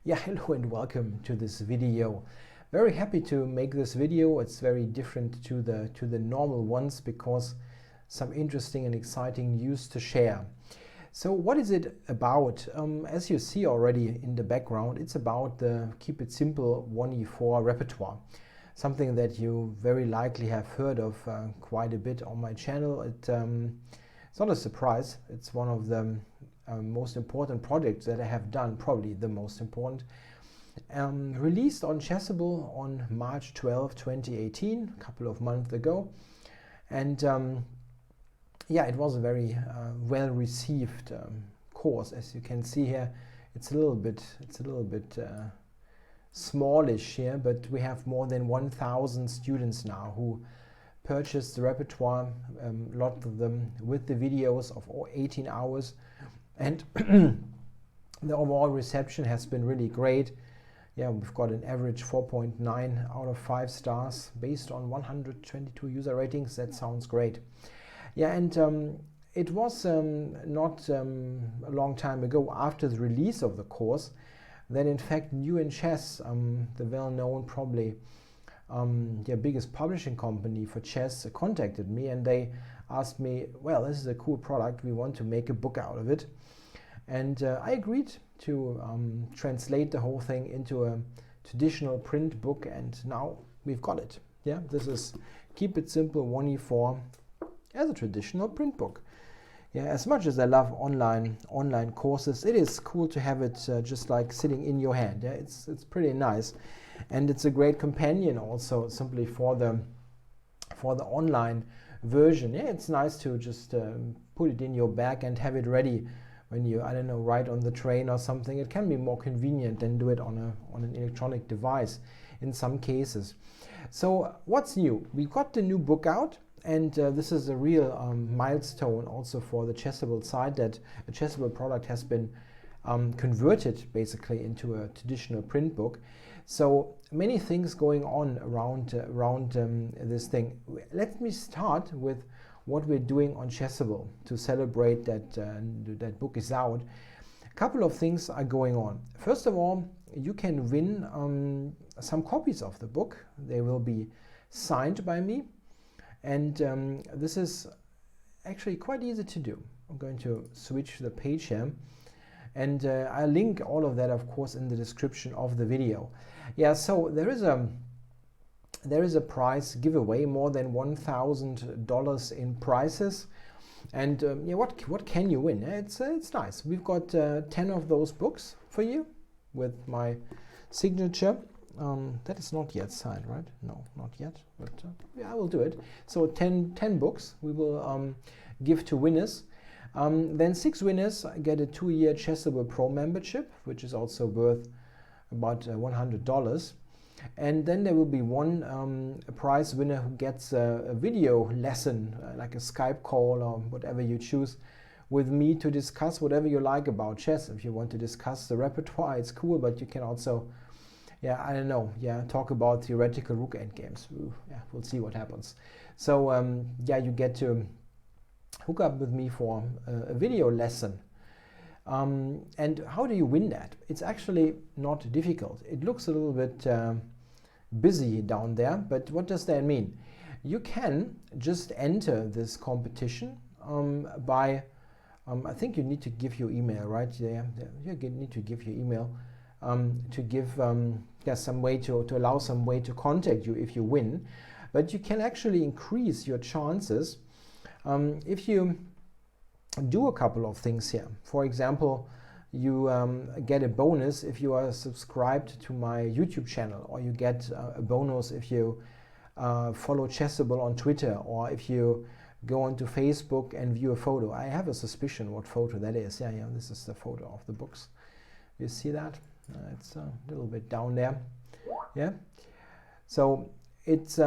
Yeah, hello and welcome to this video. Very happy to make this video. It's very different to the normal ones because some interesting and exciting news to share. So what is it about? As you see already in the background, it's about the Keep It Simple 1E4 repertoire. Something that you very likely have heard of quite a bit on my channel. It's not a surprise. It's one of the most important projects that I have done, probably the most important. Released on Chessable on March 12, 2018, a couple of months ago. And yeah, it was a very well received course. As you can see here, it's a little bit smallish here, but we have more than 1,000 students now who purchased the repertoire, a lot of them with the videos of 18 hours. And the overall reception has been really great. Yeah, we've got an average 4.9 out of 5 stars based on 122 user ratings. That sounds great. Yeah, and it was not a long time ago after the release of the course that in fact New in Chess, the well-known, probably their biggest publishing company for chess, contacted me, and they asked me, well, this is a cool product, we want to make a book out of it. And I agreed to translate the whole thing into a traditional print book, and now we've got it. Yeah, this is Keep It Simple 1E4 as a traditional print book. Yeah, as much as I love online courses, it is cool to have it just like sitting in your hand. Yeah, it's pretty nice, and it's a great companion also simply for the online version. Yeah, it's nice to just put it in your bag and have it ready when you, I don't know, ride on the train or something. It can be more convenient than do it on an electronic device in some cases. So what's new? We got the new book out, and this is a real milestone also for the Chessable side, that a Chessable product has been converted basically into a traditional print book. So many things going on around this thing. Let me start with what we're doing on Chessable to celebrate that that book is out. A couple of things are going on. First of all, you can win some copies of the book. They will be signed by me, and this is actually quite easy to do. I'm going to switch the page here, and I'll link all of that, of course, in the description of the video. Yeah, so there is a prize giveaway, more than $1,000 in prizes, and yeah, what can you win? It's nice. We've got 10 of those books for you with my signature. That is not yet signed, right? No, not yet, but yeah, I will do it. So 10 books we will give to winners. Then 6 winners get a 2-year Chessable Pro membership, which is also worth about $100. And then there will be one prize winner who gets a video lesson, like a Skype call or whatever you choose, with me to discuss whatever you like about chess. If you want to discuss the repertoire, it's cool, but you can also, yeah, I don't know, yeah, talk about theoretical rook endgames. Yeah, we'll see what happens. So yeah, you get to hook up with me for a video lesson. And how do you win that? It's actually not difficult. It looks a little bit busy down there, but what does that mean? You can just enter this competition by, I think you need to give your email, right? Yeah, you need to give your email to give some way to allow some way to contact you if you win. But you can actually increase your chances if you do a couple of things here. For example, you get a bonus if you are subscribed to my YouTube channel, or you get a bonus if you follow Chessable on Twitter, or if you go onto Facebook and view a photo. I have a suspicion what photo that is. Yeah, this is the photo of the books. You see that? It's a little bit down there. Yeah. So it's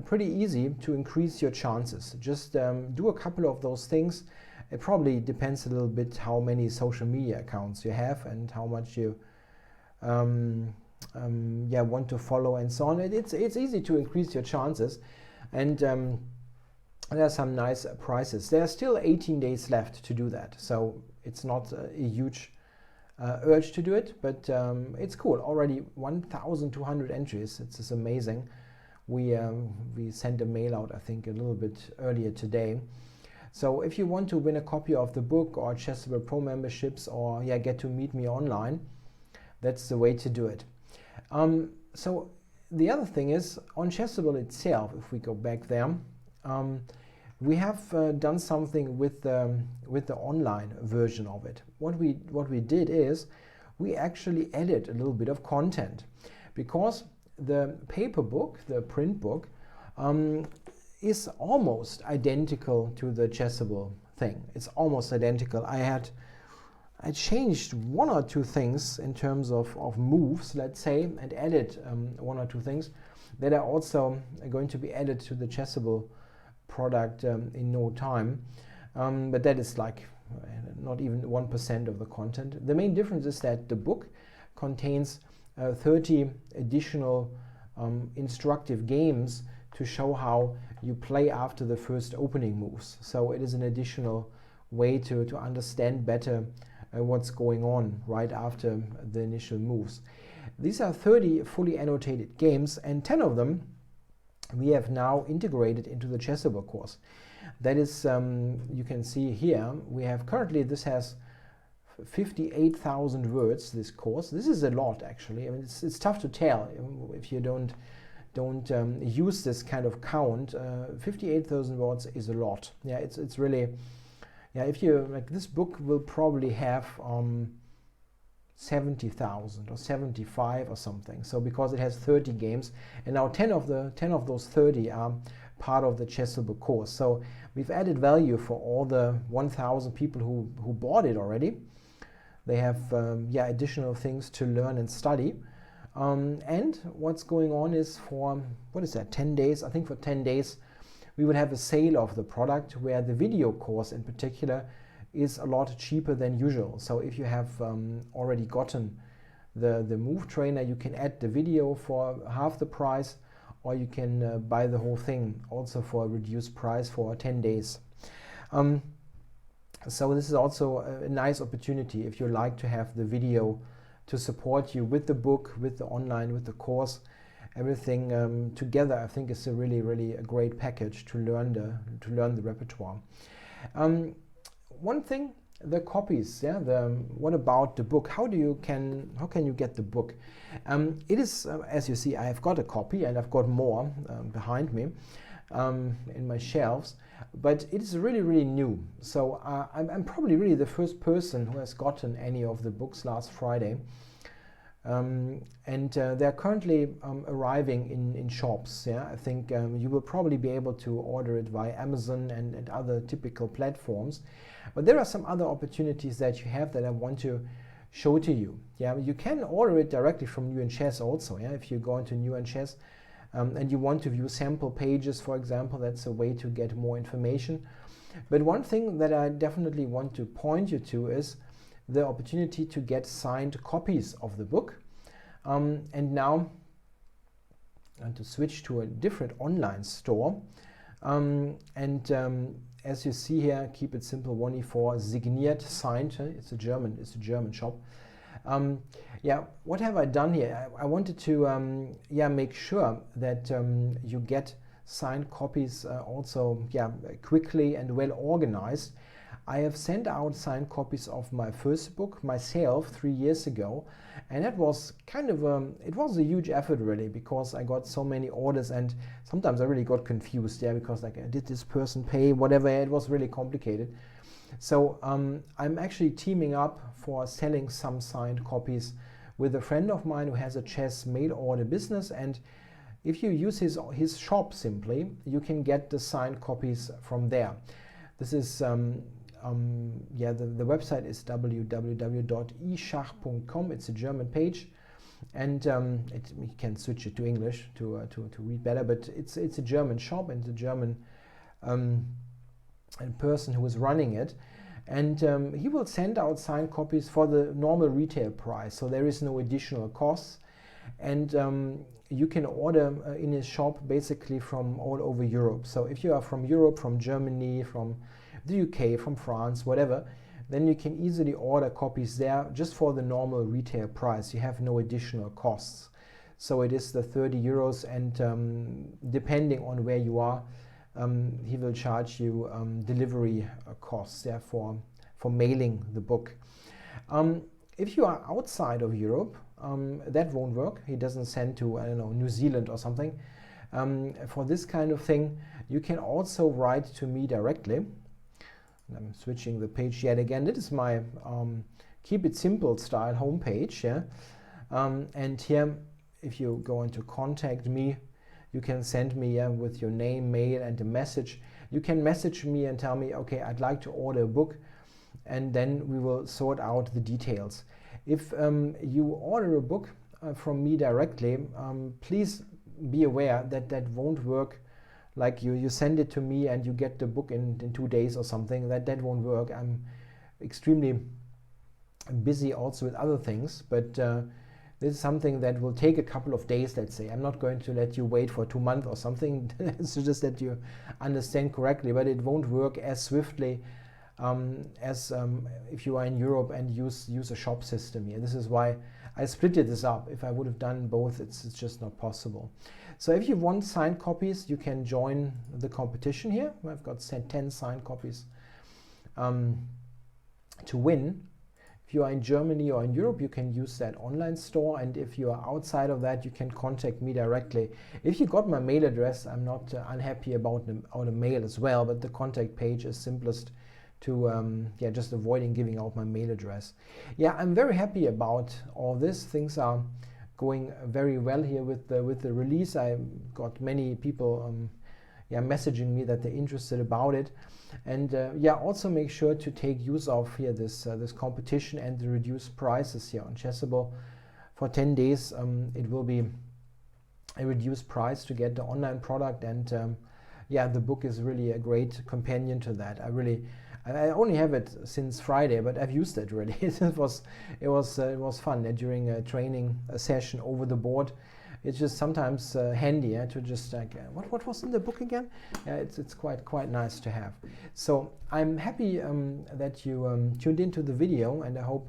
pretty easy to increase your chances. Just do a couple of those things. It probably depends a little bit how many social media accounts you have and how much you yeah, want to follow and so on. It's easy to increase your chances, and there are some nice prizes. There are still 18 days left to do that, so it's not a huge urge to do it, but it's cool. Already 1,200 entries. It's just amazing. We sent a mail out, I think, a little bit earlier today. So if you want to win a copy of the book or Chessable Pro memberships, or get to meet me online, that's the way to do it. So the other thing is, on Chessable itself, if we go back there, we have done something with the online version of it. What we did is we actually added a little bit of content, because the paper book, the print book, is almost identical to the Chessable thing. It's almost identical. I changed one or two things in terms of moves, let's say, and added one or two things that are also going to be added to the Chessable product in no time. But that is like not even 1% of the content. The main difference is that the book contains 30 additional instructive games to show how you play after the first opening moves. So it is an additional way to understand better what's going on right after the initial moves. These are 30 fully annotated games, and 10 of them we have now integrated into the Chessable course. That is, you can see here, we have currently, this has 58,000 words, this course. This is a lot, actually. I mean, it's tough to tell if you don't use this kind of count. 58,000 words is a lot. Yeah, it's really, if you, like, this book will probably have 70,000 or 75 or something. So because it has 30 games, and now 10 of those 30 are part of the Chessable course. So we've added value for all the 1,000 people who bought it already. They have additional things to learn and study. And what's going on is, for, what is that, 10 days? I think for 10 days we would have a sale of the product, where the video course in particular is a lot cheaper than usual. So if you have already gotten the move trainer, you can add the video for half the price, or you can buy the whole thing also for a reduced price for 10 days. So this is also a nice opportunity if you like to have the video to support you with the book, with the online, with the course. Everything together, I think, is a really a great package to learn the repertoire. One thing, the copies. What about the book? How can you get the book? It is, as you see, I have got a copy, and I've got more behind me in my shelves. But it is really new. So I'm probably really the first person who has gotten any of the books last Friday. And they're currently arriving in shops. I think you will probably be able to order it via Amazon and other typical platforms. But there are some other opportunities that you have that I want to show to you. You can order it directly from New and Chess also. If you go into New and Chess and you want to view sample pages, for example, that's a way to get more information. But one thing that I definitely want to point you to is the opportunity to get signed copies of the book. And now I'm to switch to a different online store. As you see here, keep it simple 1E4 signiert, signed. It's a German shop. What have I done here? I wanted to make sure that you get signed copies also quickly and well organized. I have sent out signed copies of my first book myself 3 years ago, and that was kind of it was a huge effort really, because I got so many orders, and sometimes I really got confused because, like, did this person pay, whatever. It was really complicated. So I'm actually teaming up for selling some signed copies with a friend of mine who has a chess mail order business, and if you use his shop simply, you can get the signed copies from there. This is the website is www.eschach.com. It's a German page, and you can switch it to English to read better. But it's a German shop, and a German person who is running it, and he will send out signed copies for the normal retail price. So there is no additional costs, and you can order in his shop basically from all over Europe. So if you are from Europe, from Germany, from the UK, from France, whatever, then you can easily order copies there just for the normal retail price. You have no additional costs. So it is the 30 euros, and depending on where you are, he will charge you delivery costs there for mailing the book. If you are outside of Europe, that won't work. He doesn't send to, I don't know, New Zealand or something. For this kind of thing, you can also write to me directly. I'm switching the page yet again. This is my Keep It Simple style homepage. Yeah? And here, if you go into Contact Me, you can send me with your name, mail, and a message. You can message me and tell me, okay, I'd like to order a book, and then we will sort out the details. If you order a book from me directly, please be aware that that won't work. Like you send it to me and you get the book in 2 days or something. That won't work. I'm extremely busy also with other things, but this is something that will take a couple of days, let's say. I'm not going to let you wait for 2 months or something. It's just that you understand correctly, but it won't work as swiftly as if you are in Europe and use a shop system here. This is why I splitted this up. If I would have done both, it's just not possible. So if you want signed copies, you can join the competition here. I've got 10 signed copies to win. If you are in Germany or in Europe, you can use that online store, and if you are outside of that, you can contact me directly. If you got my mail address, I'm not unhappy about the mail as well, but the contact page is simplest to just avoiding giving out my mail address. Yeah, I'm very happy about all this. Things are going very well here with the release. I got many people messaging me that they're interested about it, and also make sure to take use of here this competition and the reduced prices here on Chessable. For 10 days it will be a reduced price to get the online product, and the book is really a great companion to that. I only have it since Friday, but I've used it really. it was fun during a training session over the board. It's just sometimes handy to just like what was in the book again? It's quite nice to have. So I'm happy that you tuned into the video, and I hope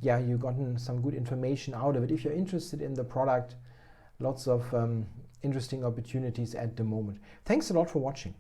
you gotten some good information out of it. If you're interested in the product, lots of interesting opportunities at the moment. Thanks a lot for watching.